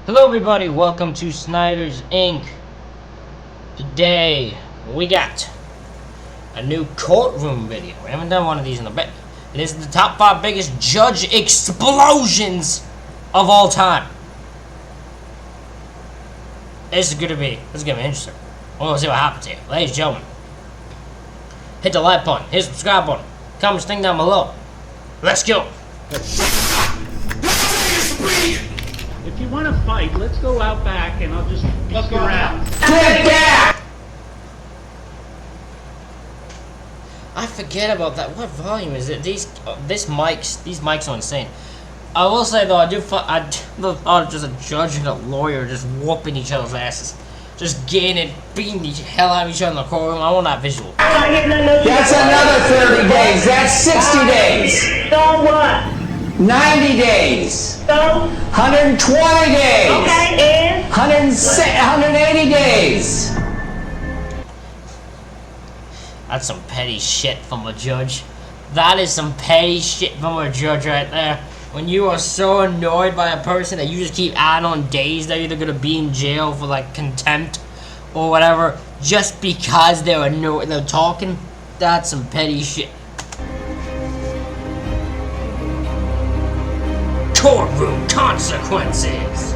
Hello everybody, welcome to Snyder's Inc. Today, we got a new courtroom video. We haven't done one of these in a bit. It is the top 5 biggest judge explosions of all time. This is gonna be interesting. We'll see what happens here. Ladies and gentlemen, hit the like button, hit the subscribe button, comment thing down below. Let's go. If you want to fight, let's go out back and I'll just fuck you around. I forget about that. What volume is it? These mics are insane. I will say though, I thought of just a judge and a lawyer just whooping each other's asses, just getting it, beating the hell out of each other in the courtroom. I want that visual. That's another 30 days. That's 60 days. So what? 90 days. So? 120 days. Okay, and? 180 days. That's some petty shit from a judge. That is some petty shit from a judge right there. When you are so annoyed by a person that you just keep adding on days, they're either gonna be in jail for like contempt or whatever, just because they're annoyed, they're talking. That's some petty shit. Courtroom consequences.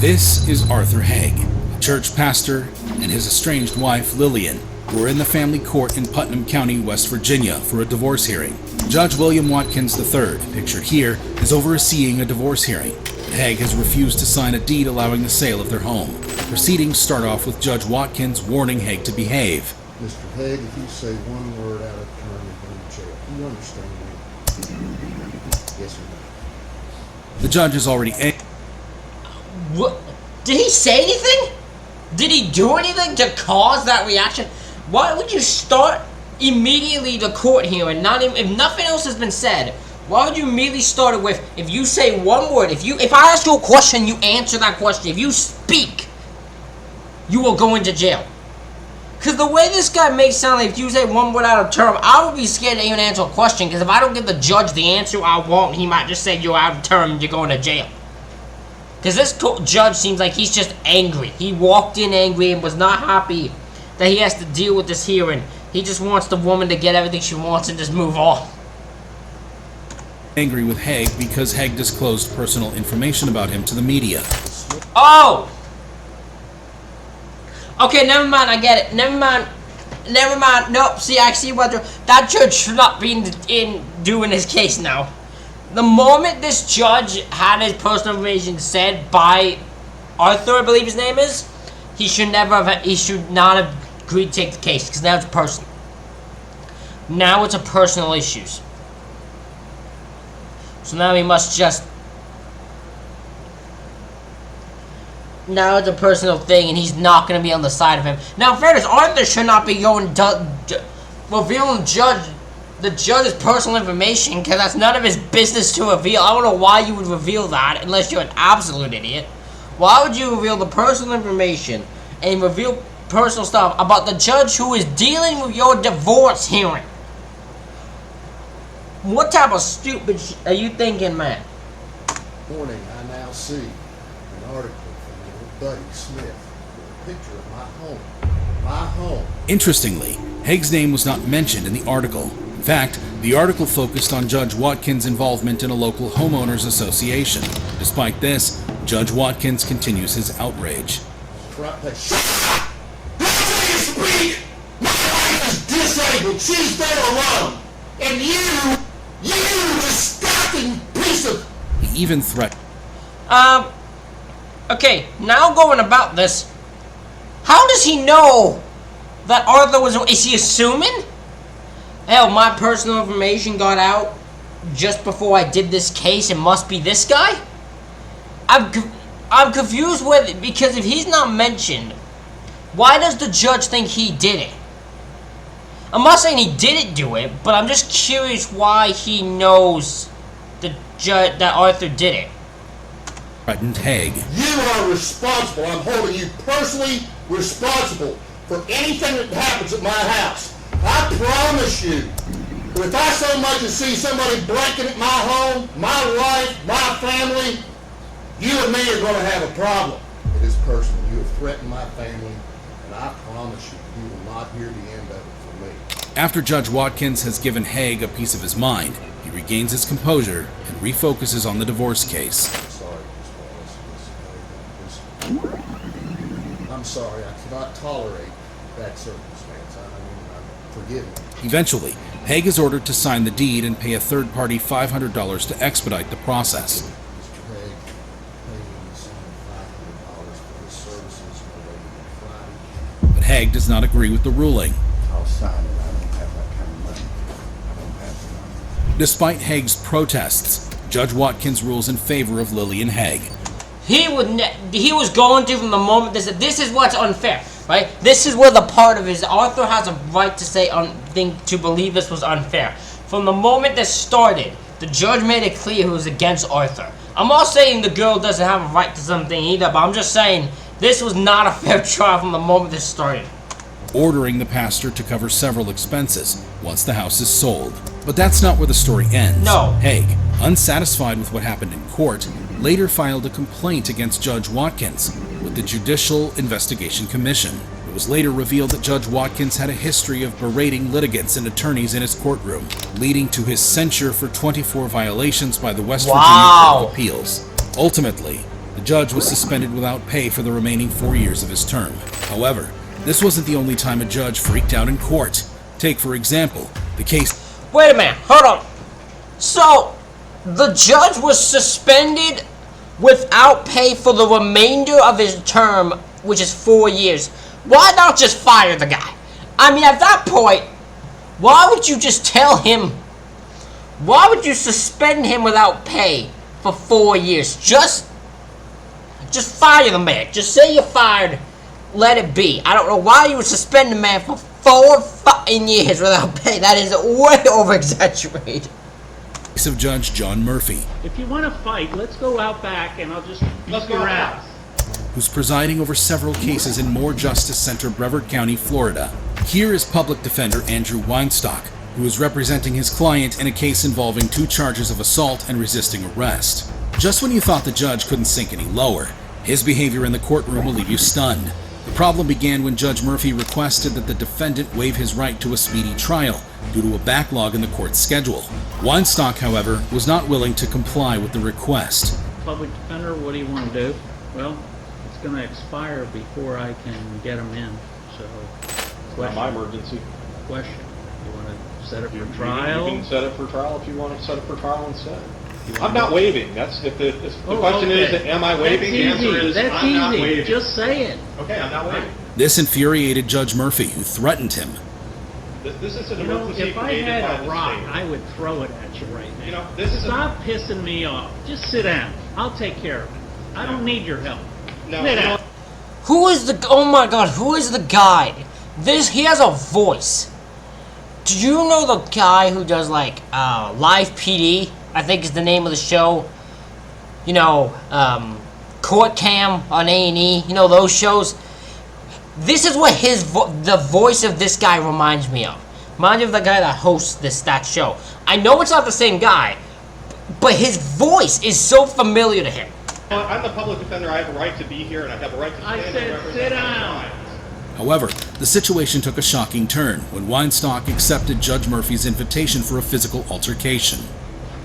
This is Arthur Haig, a church pastor, and his estranged wife Lillian, who are in the family court in Putnam County, West Virginia for a divorce hearing. Judge William Watkins III, pictured here, is overseeing a divorce hearing. Haig has refused to sign a deed allowing the sale of their home. Proceedings start off with Judge Watkins warning Haig to behave. Mr. Haig, if you say one word out of turn, you're going to jail. You understand me? Yes or no? The judge is already What? Did he say anything? Did he do anything to cause that reaction? Why would you start immediately the court hearing? If nothing else has been said, why would you immediately start it with, if you say one word, if I ask you a question, you answer that question. If you speak, you will go into jail. Because the way this guy makes it sound like if you say one word out of term, I would be scared to even answer a question. Because if I don't give the judge the answer I want, he might just say you're out of term and you're going to jail. Because this judge seems like he's just angry. He walked in angry and was not happy that he has to deal with this hearing. He just wants the woman to get everything she wants and just move on. angry with Haig because Haig disclosed personal information about him to the media. Oh! Okay, never mind, I get it. Never mind. Nope, see, I see what that judge should not be in doing his case now. The moment this judge had his personal information said by Arthur, I believe his name is, he should not have agreed to take the case, because now it's personal. Now it's a personal issues. So now he must just... Now it's a personal thing, and he's not going to be on the side of him. Now, in fairness, Arthur should not be going revealing the judge's personal information, because that's none of his business to reveal. I don't know why you would reveal that, unless you're an absolute idiot. Why would you reveal the personal information and reveal personal stuff about the judge who is dealing with your divorce hearing? What type of stupid are you thinking, man? Morning, I now see an article from your buddy Smith with a picture of my home. My home. Interestingly, Haig's name was not mentioned in the article. In fact, the article focused on Judge Watkins' involvement in a local homeowners association. Despite this, Judge Watkins continues his outrage. Disabled, she's there alone, and you disgusting piece of... He even threatened. Okay, now going about this, how does he know that Arthur was... Is he assuming? Hell, my personal information got out just before I did this case. It must be this guy? I'm confused with it, because if he's not mentioned, why does the judge think he did it? I'm not saying he didn't do it, but I'm just curious why he knows the judge that Arthur did it. Threatened Haig. You are responsible. I'm holding you personally responsible for anything that happens at my house. I promise you, if I so much as see somebody breaking at my home, my wife, my family, You and me are going to have a problem. It is personal. You have threatened my family, and I promise you, you will not hear the end of it from me. After Judge Watkins has given Haig a piece of his mind, he regains his composure and refocuses on the divorce case. I'm sorry, I cannot tolerate that circumstance. Forgive me. Eventually, Haig is ordered to sign the deed and pay a third party $500 to expedite the process. Mr. Haig, paying the son $500 for his services related to Friday. But Haig does not agree with the ruling. I'll sign it. I don't have that kind of money. I don't have the money. Despite Haig's protests, Judge Watkins rules in favor of Lillian Haig. He was going to from the moment this is what's unfair, right? This is where the part of his Arthur has a right to say to believe this was unfair. From the moment this started, the judge made it clear he was against Arthur. I'm not saying the girl doesn't have a right to something either, but I'm just saying this was not a fair trial from the moment this started. Ordering the pastor to cover several expenses once the house is sold. But that's not where the story ends. No. Haig, unsatisfied with what happened in court, later filed a complaint against Judge Watkins with the Judicial Investigation Commission. It was later revealed that Judge Watkins had a history of berating litigants and attorneys in his courtroom, leading to his censure for 24 violations by the West Virginia Court of Appeals. Ultimately, the judge was suspended without pay for the remaining 4 years of his term. However, this wasn't the only time a judge freaked out in court. Take, for example, the case... Wait a minute, hold on. So, the judge was suspended without pay for the remainder of his term, which is 4 years. Why not just fire the guy? I mean, at that point, why would you just tell him? Why would you suspend him without pay for 4 years? Just fire the man. Just say you're fired. Let it be. I don't know why you would suspend a man for 4 fucking years without pay. That is way over-exaggerated. Case of Judge John Murphy. If you want to fight, let's go out back and I'll just beat your ass. Who's presiding over several cases in Moore Justice Center, Brevard County, Florida. Here is public defender Andrew Weinstock, who is representing his client in a case involving 2 charges of assault and resisting arrest. Just when you thought the judge couldn't sink any lower, his behavior in the courtroom will leave you stunned. The problem began when Judge Murphy requested that the defendant waive his right to a speedy trial due to a backlog in the court's schedule. Weinstock, however, was not willing to comply with the request. Public defender, what do you want to do? Well, it's going to expire before I can get him in. So, Not my emergency. Question. You want to set it for trial? You can set it for trial if you want to set it for trial instead. I'm not waiving. That's if the question is, am I waiving? The answer is, I'm not waiving. Just say it. Okay, I'm not waiving. This infuriated Judge Murphy, who threatened him. This is an You know, emergency if I created by had a the rock, state. I would throw it at you right now. You know, this is Stop pissing me off. Just sit down. I'll take care of it. I don't need your help. No, Sit no. down. Who is the... Oh my god, who is the guy? He has a voice. Do you know the guy who does, like, Live PD? I think is the name of the show. You know, Court Cam on A&E. You know, those shows. This is what the voice of this guy reminds me of. Reminds me of the guy that hosts that show. I know it's not the same guy, but his voice is so familiar to him. I'm the public defender. I have a right to be here, and I have a right to stand I and said represent sit my down. clients. However, the situation took a shocking turn when Weinstock accepted Judge Murphy's invitation for a physical altercation.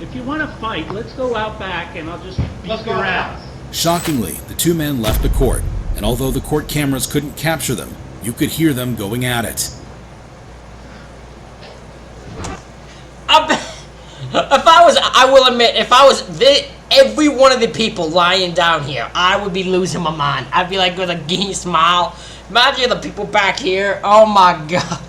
If you want to fight, let's go out back and I'll just beat Let's go your out. ass. Shockingly, the 2 men left the court, and although the court cameras couldn't capture them, you could hear them going at it. I will admit, if I was every one of the people lying down here, I would be losing my mind. I'd be like with a geese smile. Imagine the people back here. Oh my god.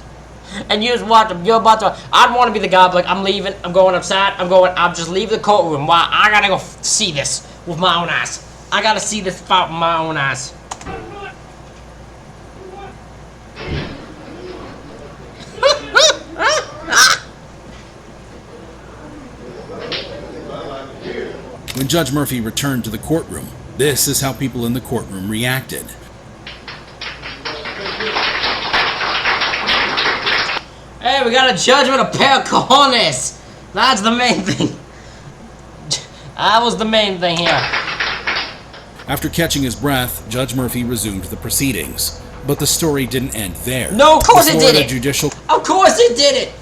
And you just watch them. You're about to... I'd want to be the guy like, I'm leaving. I'm going outside. I'll just leave the courtroom. Why? I gotta go see this with my own eyes. I gotta see this fight with my own eyes. When Judge Murphy returned to the courtroom, this is how people in the courtroom reacted. Hey, we got a judge with a pair of cojones. That's the main thing. That was the main thing here. After catching his breath, Judge Murphy resumed the proceedings. But the story didn't end there. No, of course The it Florida didn't. Judicial Of course it didn't.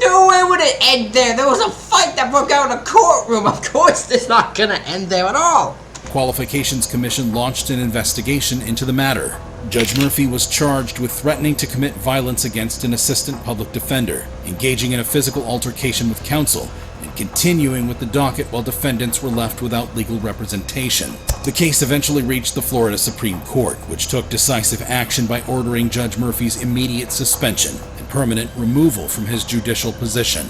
No way would it end there. There was a fight that broke out in a courtroom. Of course it's not gonna end there at all. Qualifications Commission launched an investigation into the matter. Judge Murphy was charged with threatening to commit violence against an assistant public defender, engaging in a physical altercation with counsel, and continuing with the docket while defendants were left without legal representation. The case eventually reached the Florida Supreme Court, which took decisive action by ordering Judge Murphy's immediate suspension and permanent removal from his judicial position.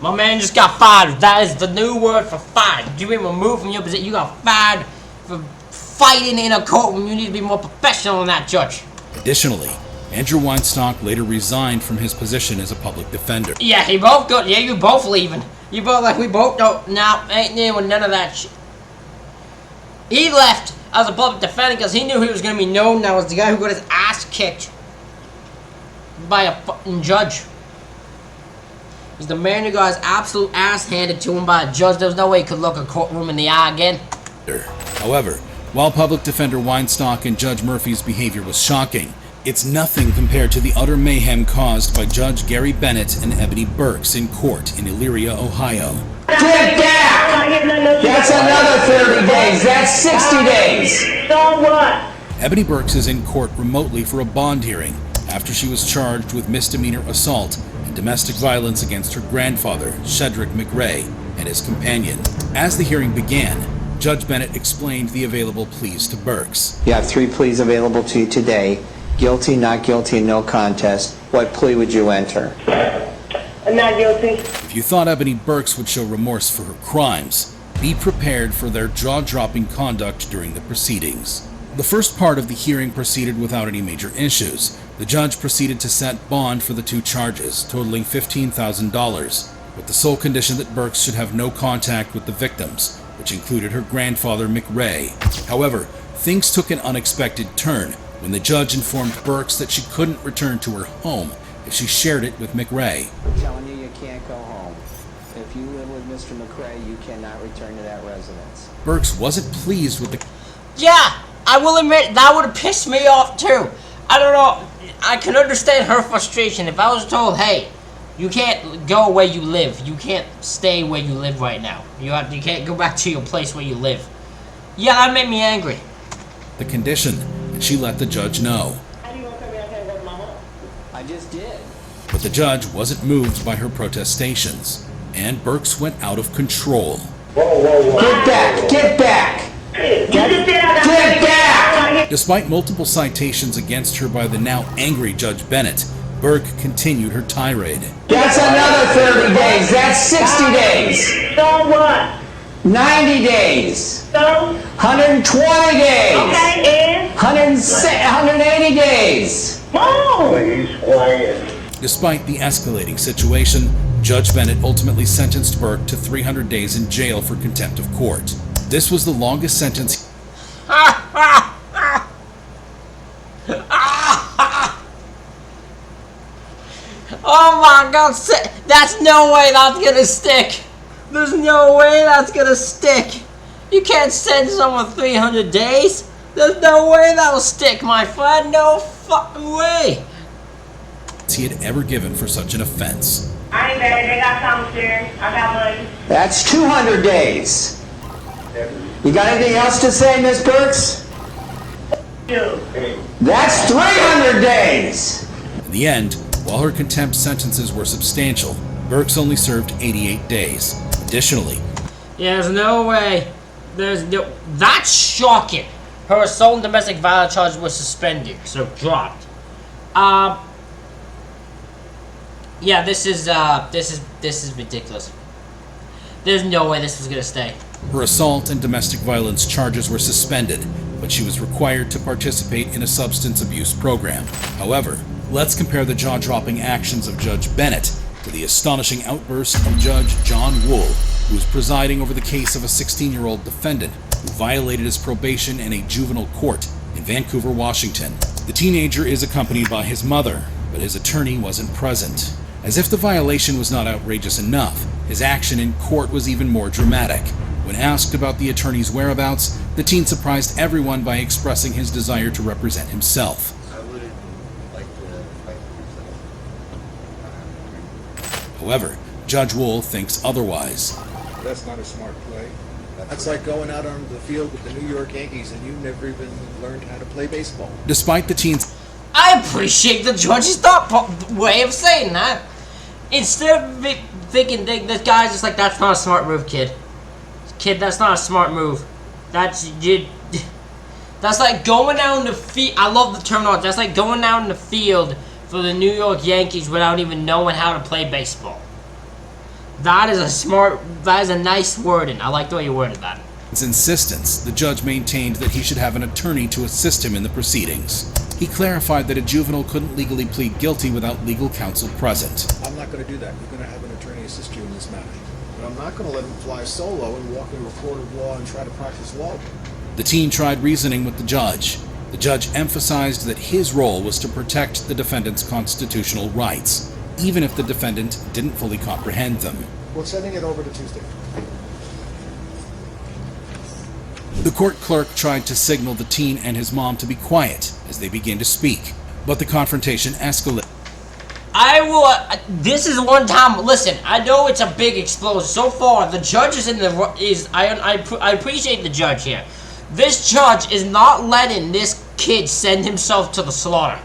My man just got fired. That is the new word for fired. You been removed from your position. You got fired for fighting in a courtroom. You need to be more professional than that, Judge. Additionally, Andrew Weinstock later resigned from his position as a public defender. Yeah, he both go. Yeah, you both leaving. You both like we both don't. Nah, ain't doing none of that shit. He left as a public defender because he knew he was gonna be known now as the guy who got his ass kicked by a fucking judge. He's the man who got his absolute ass handed to him by a judge. There was no way he could look a courtroom in the eye again. However, while public defender Weinstock and Judge Murphy's behavior was shocking, it's nothing compared to the utter mayhem caused by Judge Gary Bennett and Ebony Burks in court in Elyria, Ohio. Get back! That's another 30 days. That's 60 days. So what? Ebony Burks is in court remotely for a bond hearing after she was charged with misdemeanor assault and domestic violence against her grandfather, Shedrick McRae, and his companion. As the hearing began, Judge Bennett explained the available pleas to Burks. You have 3 pleas available to you today. Guilty, not guilty, and no contest. What plea would you enter? I'm not guilty. If you thought Ebony Burks would show remorse for her crimes, be prepared for their jaw-dropping conduct during the proceedings. The first part of the hearing proceeded without any major issues. The judge proceeded to set bond for the 2 charges, totaling $15,000, with the sole condition that Burks should have no contact with the victims, which included her grandfather McRae. However, things took an unexpected turn when the judge informed Burks that she couldn't return to her home if she shared it with McRae. I'm telling you, you can't go home. If you live with Mr. McRae, you cannot return to that residence. Burks wasn't pleased with the Yeah, I will admit that would have pissed me off too. I don't know. I can understand her frustration. If I was told, hey, you can't go where you live. You can't stay where you live right now. You can't go back to your place where you live. Yeah, that made me angry. the condition, and she let the judge know. How do you want to tell me I can't go to my home? I just did. But the judge wasn't moved by her protestations, and Burks went out of control. Get back! Get back! You just said I got Get back! Despite multiple citations against her by the now angry Judge Bennett, Burke continued her tirade. That's another 30 days. That's 60 days. So what? 90 days. So? 120 days. Okay, and? 180 days. Move! Despite the escalating situation, Judge Bennett ultimately sentenced Burke to 300 days in jail for contempt of court. This was the longest sentence Oh my god, that's no way that's gonna stick. There's no way that's gonna stick. You can't send someone 300 days. There's no way that'll stick, my friend. No fucking way. he had ever given for such an offense. I ain't bad. They got commissary. I got money. That's 200 days. You got anything else to say, Miss Burks? You. That's 300 days. In the end, while her contempt sentences were substantial, Burks only served 88 days. Additionally, There's no way. That's shocking. Her assault and domestic violence charges were suspended, so dropped. Yeah, this is ridiculous. There's no way this was gonna stay. her assault and domestic violence charges were suspended, but she was required to participate in a substance abuse program. However, let's compare the jaw-dropping actions of Judge Bennett to the astonishing outburst of Judge John Wool, who was presiding over the case of a 16-year-old defendant who violated his probation in a juvenile court in Vancouver, Washington. The teenager is accompanied by his mother, but his attorney wasn't present. As if the violation was not outrageous enough, his action in court was even more dramatic. When asked about the attorney's whereabouts, the teen surprised everyone by expressing his desire to represent himself. I would like to fight for yourself. However, Judge Wool thinks otherwise. That's not a smart play. That's like going out on the field with the New York Yankees and you never even learned how to play baseball. Despite the teen's... I appreciate the judge's way of saying that. Instead of thinking this guy's just like, that's not a smart move, kid. Kid, that's not a smart move. That's like going down the field. I love the terminology. That's like going down the field for the New York Yankees without even knowing how to play baseball. That is a nice wording. I like the way you worded that. His insistence, the judge maintained that he should have an attorney to assist him in the proceedings. He clarified that a juvenile couldn't legally plead guilty without legal counsel present. I'm not going to do that. You're going to have an attorney assist you in this matter. But I'm not going to let him fly solo and walk into a court of law and try to practice law. The teen tried reasoning with the judge. The judge emphasized that his role was to protect the defendant's constitutional rights, even if the defendant didn't fully comprehend them. We're sending it over to Tuesday. The court clerk tried to signal the teen and his mom to be quiet as they began to speak, but the confrontation escalated. This is one time, listen, I know it's a big explosion. So far, the judge I appreciate the judge here. This judge is not letting this kid send himself to the slaughter.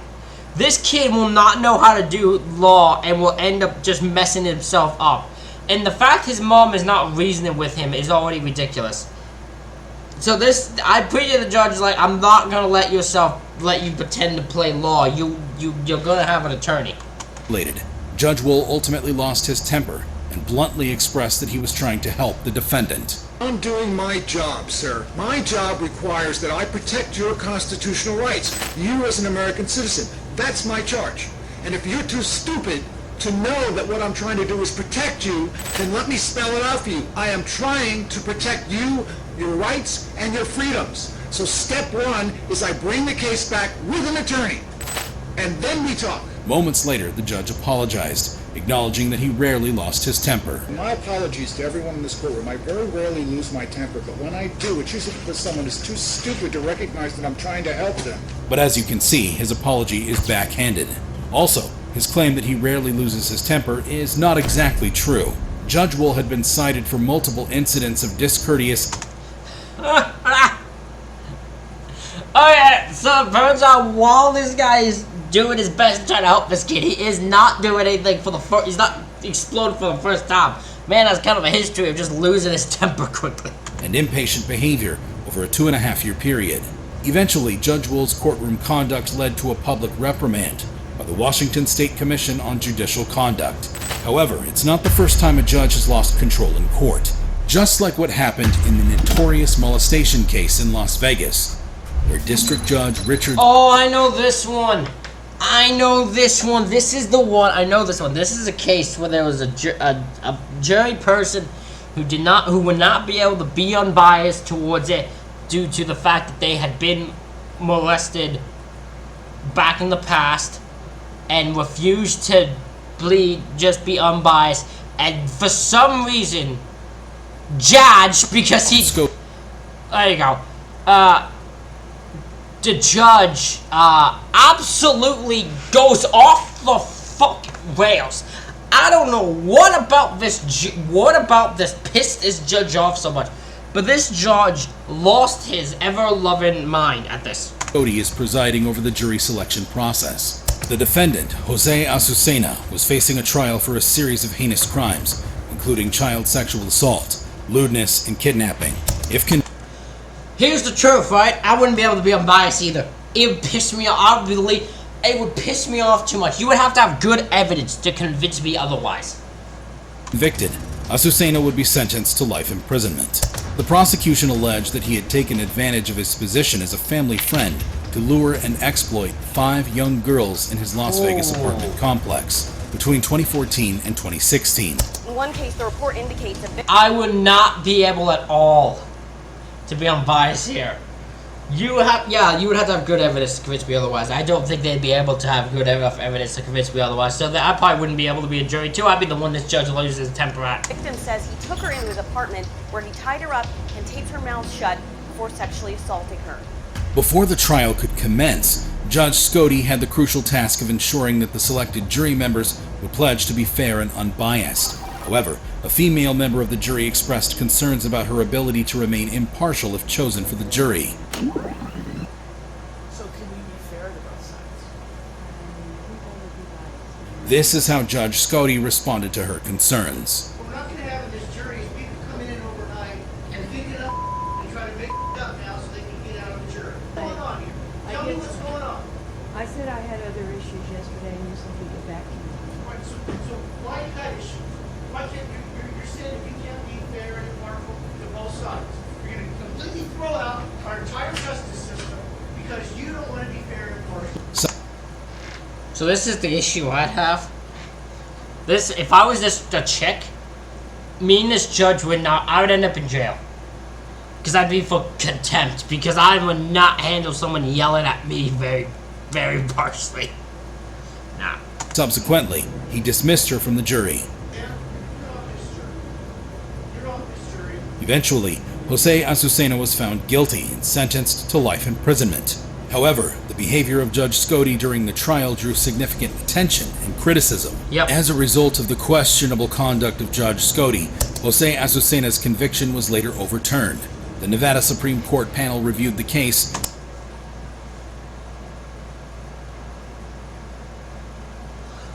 This kid will not know how to do law and will end up just messing himself up. And the fact his mom is not reasoning with him is already ridiculous. So I appreciate the judge is like, I'm not gonna let you pretend to play law. You're gonna have an attorney. Judge Wool ultimately lost his temper and bluntly expressed that he was trying to help the defendant. I'm doing my job, sir. My job requires that I protect your constitutional rights. You as an American citizen. That's my charge. And if you're too stupid to know that what I'm trying to do is protect you, then let me spell it out for you. I am trying to protect you, your rights, and your freedoms. So step one is I bring the case back with an attorney. And then we talk. Moments later, the judge apologized, acknowledging that he rarely lost his temper. My apologies to everyone in this courtroom. I very rarely lose my temper, but when I do, it's usually because someone is too stupid to recognize that I'm trying to help them. But as you can see, his apology is backhanded. Also, his claim that he rarely loses his temper is not exactly true. Judge Wool had been cited for multiple incidents of discourteous... Okay, so it turns out while this guy is doing his best to try to help this kid, he is not doing anything for the first... He's not exploding for the first time. Man has kind of a history of just losing his temper quickly. And impatient behavior over a 2.5-year period. Eventually, Judge Wool's courtroom conduct led to a public reprimand by the Washington State Commission on Judicial Conduct. However, it's not the first time a judge has lost control in court. Just like what happened in the notorious molestation case in Las Vegas, where District Judge Richard... Oh, I know this one. I know this one. This is the one. I know this one. This is a case where there was a jury person who would not be able to be unbiased towards it due to the fact that they had been molested back in the past and refused to just be unbiased. And for some reason, judge, because he's... There you go. The judge absolutely goes off the fucking rails. I don't know what about this pissed this judge off so much, but this judge lost his ever-loving mind at this. Cody is presiding over the jury selection process. The defendant, Jose Azucena, was facing a trial for a series of heinous crimes, including child sexual assault, lewdness, and kidnapping. Here's the truth, right? I wouldn't be able to be unbiased either. It would piss me off. It would piss me off too much. You would have to have good evidence to convince me otherwise. Convicted, Azucena would be sentenced to life imprisonment. The prosecution alleged that he had taken advantage of his position as a family friend to lure and exploit 5 young girls in his Las Vegas apartment complex between 2014 and 2016. In one case, the report indicates that... I would not be able at all to be unbiased here. You would have to have good evidence to convince me otherwise. I don't think they'd be able to have good enough evidence to convince me otherwise. So that I probably wouldn't be able to be a jury too. I'd be the one this judge loses his temper at. The victim says he took her into his apartment where he tied her up and taped her mouth shut before sexually assaulting her. Before the trial could commence, Judge Scotty had the crucial task of ensuring that the selected jury members would pledge to be fair and unbiased. However, a female member of the jury expressed concerns about her ability to remain impartial if chosen for the jury. So can we be fair to both sides? This is how Judge Scotty responded to her concerns. What we're not going to have in this jury is people coming in overnight and thinking up and try to make it up now so they can get out of the jury. What's going on here? Tell me what's going on. I said I had other issues yesterday and you said we'd get back to you. Right, so why you got issues? Why can't you're saying that you can't be fair and impartial to both sides? You're going to completely throw out our entire justice system because you don't want to be fair and impartial. So this is the issue I'd have. If I was a chick, me and this judge I would end up in jail. Because I'd be for contempt. Because I would not handle someone yelling at me very, very harshly. Nah. Subsequently, he dismissed her from the jury. Eventually, Jose Azucena was found guilty and sentenced to life imprisonment. However, the behavior of Judge Scotty during the trial drew significant attention and criticism. As a result of the questionable conduct of Judge Scotty, Jose Azucena's conviction was later overturned. The Nevada Supreme Court panel reviewed the case.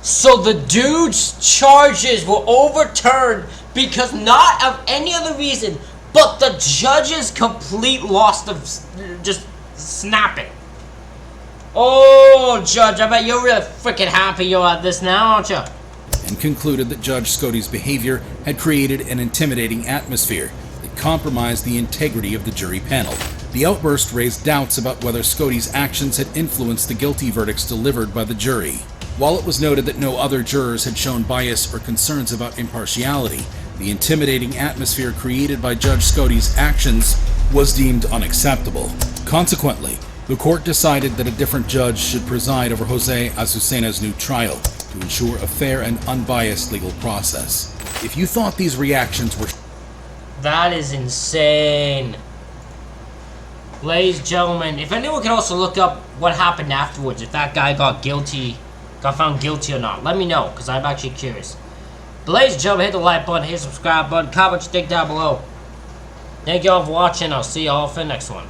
So the dude's charges were overturned because not of any other reason but the judge's complete loss of just snapping. Oh, Judge, I bet you're really freaking happy you're at this now, aren't you? And concluded that Judge Scotty's behavior had created an intimidating atmosphere that compromised the integrity of the jury panel. The outburst raised doubts about whether Scotty's actions had influenced the guilty verdicts delivered by the jury. While it was noted that no other jurors had shown bias or concerns about impartiality, the intimidating atmosphere created by Judge Scotty's actions was deemed unacceptable. Consequently, the court decided that a different judge should preside over Jose Azucena's new trial to ensure a fair and unbiased legal process. If you thought these reactions were... That is insane. Ladies and gentlemen, if anyone can also look up what happened afterwards, if that guy got found guilty or not, let me know, because I'm actually curious. But ladies and gentlemen, hit the like button, hit the subscribe button, comment what you think down below. Thank you all for watching, I'll see you all for the next one.